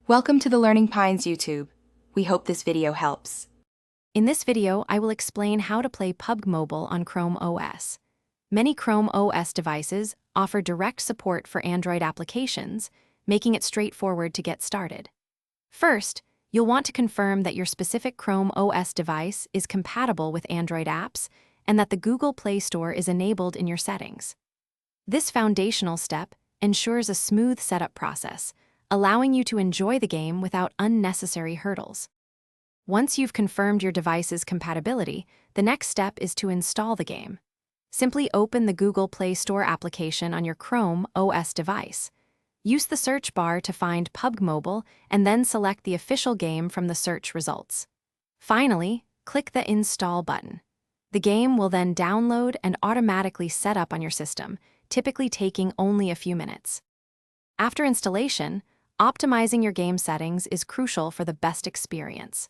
Welcome to the Learning Pines YouTube. We hope this video helps. In this video, I will explain how to play PUBG Mobile on Chrome OS. Many Chrome OS devices offer direct support for Android applications, making it straightforward to get started. First, you'll want to confirm that your specific Chrome OS device is compatible with Android apps and that the Google Play Store is enabled in your settings. This foundational step ensures a smooth setup process, allowing you to enjoy the game without unnecessary hurdles. Once you've confirmed your device's compatibility, the next step is to install the game. Simply open the Google Play Store application on your Chrome OS device. Use the search bar to find PUBG Mobile and then select the official game from the search results. Finally, click the Install button. The game will then download and automatically set up on your system, typically taking only a few minutes. After installation, optimizing your game settings is crucial for the best experience.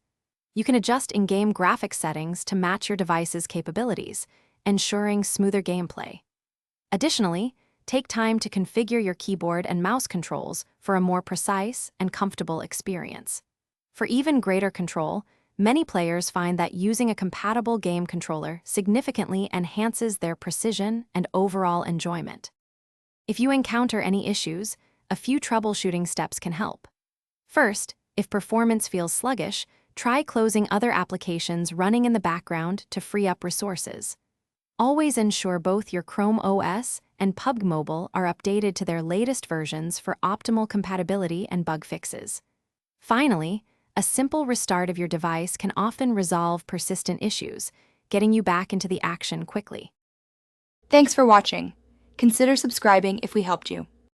You can adjust in-game graphics settings to match your device's capabilities, ensuring smoother gameplay. Additionally, take time to configure your keyboard and mouse controls for a more precise and comfortable experience. For even greater control, many players find that using a compatible game controller significantly enhances their precision and overall enjoyment. If you encounter any issues, a few troubleshooting steps can help. First, if performance feels sluggish, try closing other applications running in the background to free up resources. Always ensure both your Chrome OS and PUBG Mobile are updated to their latest versions for optimal compatibility and bug fixes. Finally, a simple restart of your device can often resolve persistent issues, getting you back into the action quickly. Thanks for watching. Consider subscribing if we helped you.